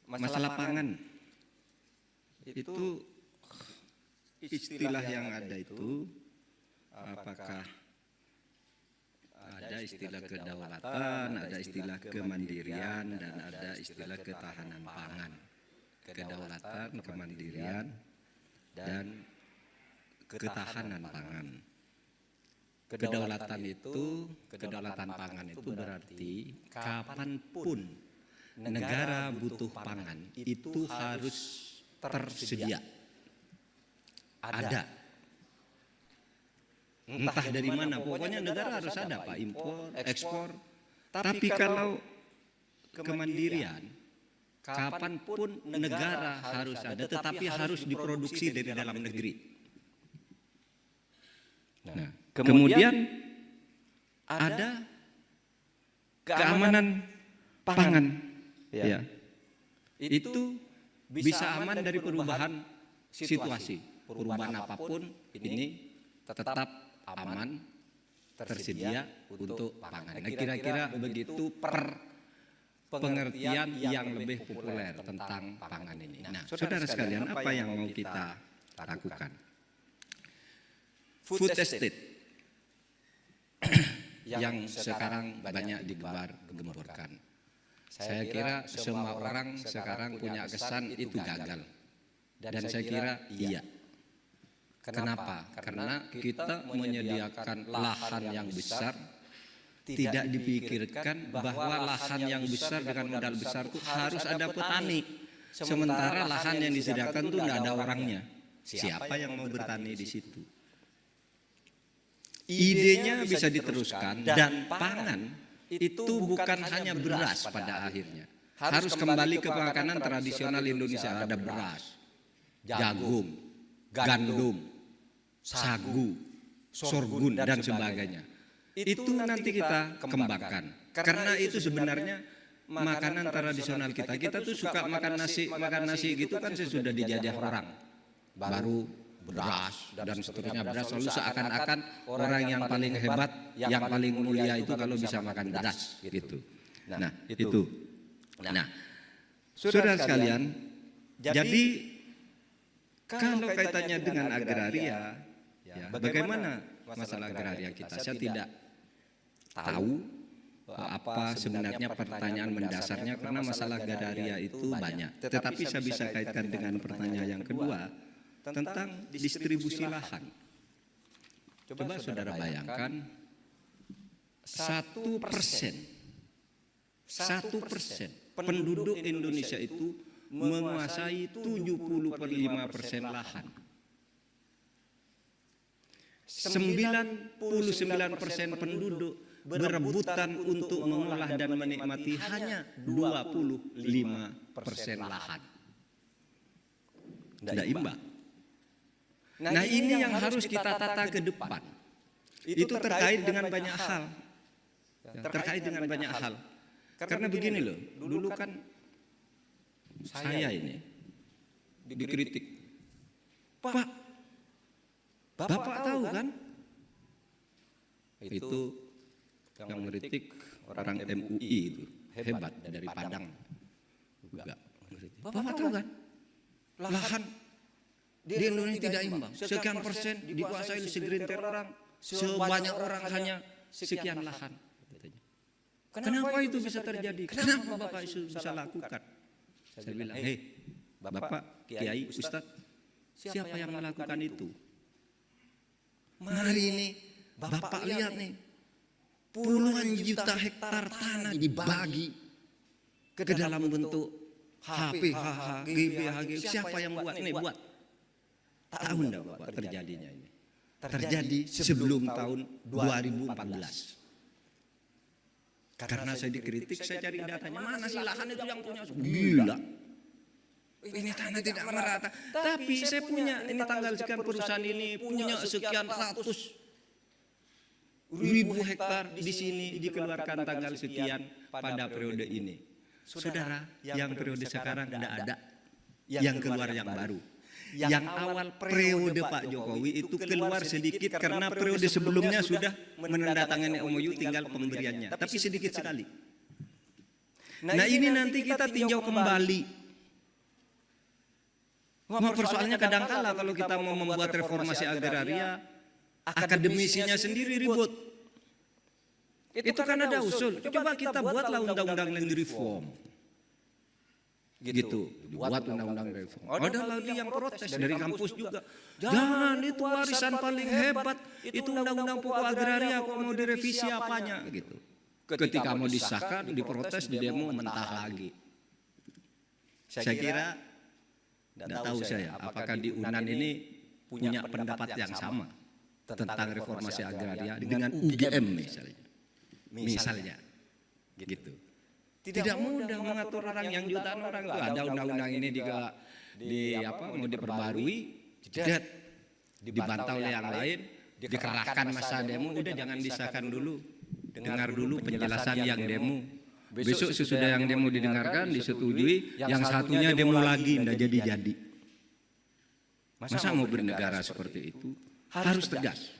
masalah pangan itu istilah yang ada itu apakah ada istilah kedaulatan, ada istilah kemandirian, dan ada istilah ketahanan pangan. Kedaulatan, kemandirian, dan ketahanan pangan. Kedaulatan pangan itu berarti kapanpun negara butuh pangan itu harus tersedia. Ada. Entah dari mana, pokoknya negara harus ada Pak, impor, ekspor. Tapi kalau kemandirian, kapanpun negara harus ada, tetapi harus diproduksi dari dalam negeri. Nah, kemudian ada keamanan pangan. Ya. Itu bisa aman dari perubahan situasi. Perubahan apapun ini tetap aman, tersedia untuk pangan. Nah, kira-kira begitu pengertian yang lebih populer tentang pangan ini. Nah, saudara sekalian, apa yang mau kita lakukan? Food estate yang sekarang banyak digembar-gemborkan. Saya kira semua orang sekarang punya kesan itu gagal. Dan saya kira iya. Kenapa? Karena kita menyediakan lahan yang besar, tidak dipikirkan bahwa lahan yang besar dengan modal besar itu harus ada petani. Sementara lahan yang disediakan itu tidak ada orangnya. Siapa yang mau bertani di situ? Idenya bisa diteruskan, dan pangan itu bukan hanya beras pada akhirnya. Harus kembali ke makanan tradisional Indonesia. Ada beras, jagung, gandum, sagu, sorghum, dan sebagainya. Itu nanti kita kembangkan. Karena itu sebenarnya makanan tradisional kita. Kita tuh suka makan nasi gitu kan sesudah dijajah orang. Baru beras dan seterusnya, beras selalu seakan-akan orang yang paling hebat, yang paling mulia itu kalau bisa makan beras gitu. Nah, itu. Nah, saudara sekalian, jadi kalau kaitannya dengan agraria, ya, bagaimana masalah agraria kita? Saya tidak tahu apa sebenarnya pertanyaan mendasarnya, karena masalah agraria itu banyak. Tetapi saya bisa kaitkan dengan pertanyaan yang kedua tentang distribusi lahan. Coba saudara bayangkan 1% penduduk Indonesia itu menguasai 75% lahan. 99% penduduk berebutan untuk mengolah dan menikmati hanya 25% lahan. Tidak imbang. Nah, ini yang harus kita tata ke depan. Itu terkait dengan banyak hal. Terkait dengan banyak hal. Karena begini loh, dulu kan saya ini dikritik. Pak, Bapak tahu kan? Itu yang mengkritik orang MUI itu, hebat dari Padang juga. Bapak tahu kan? Lahan di Indonesia tidak imbang. Sekian persen dikuasai segelintir orang, sebanyak orang hanya sekian lahan. Kenapa itu bisa terjadi? Kenapa Bapak itu bisa lakukan? Saya bilang, hei Bapak, Kiai, Ustadz, siapa yang melakukan itu? Mari ini Bapak lihat nih, puluhan juta hektar tanah dibagi ke dalam bentuk HP, HH, GB, HG. Siapa yang buat ini? Buat. Tahu enggak Bapak terjadinya ini? Terjadi sebelum tahun 2014. Karena saya dikritik, saya cari datanya. Mana sih lahan itu yang punya? Gila. Ini tanah tidak merata. Tapi saya punya, ini tanggal sekian perusahaan ini punya sekian ratus ribu hektar di sini, dikeluarkan tanggal sekian pada periode ini. Saudara, yang periode sekarang tidak ada. Yang keluar yang baru. Yang awal periode Pak Jokowi itu keluar sedikit karena periode sebelumnya sudah menandatangani MOU, tinggal pemberiannya. Tapi sedikit sekali. Nah, ini nanti kita tinjau kembali. Persoalannya kadangkala kalau kita mau membuat reformasi agraria, akademisinya sendiri ribut. Itu kan ada usul. Coba kita buatlah undang-undang land reform. Gitu, dibuat undang-undang reform. Ada lagi yang protes dari kampus juga. Jangan, itu warisan paling hebat. Itu undang-undang pokok agraria, kok mau direvisi apanya gitu. Ketika mau disahkan, diprotes, di demo, mentah lagi. Saya kira, tidak tahu saya, apakah di UNAN ini punya pendapat yang sama tentang reformasi agraria dengan UGM misalnya, gitu. Tidak mudah mengatur orang yang jutaan orang itu. Ada undang-undang ini mau diperbarui, tidak dibantah oleh yang lain, dikerahkan masa demo, udah jangan disahkan dulu, dengar dulu penjelasan yang demo. Besok sesudah yang demo didengarkan, disetujui, yang satunya demo lagi, tidak jadi-jadi. Masa mau bernegara seperti itu? Harus tegas.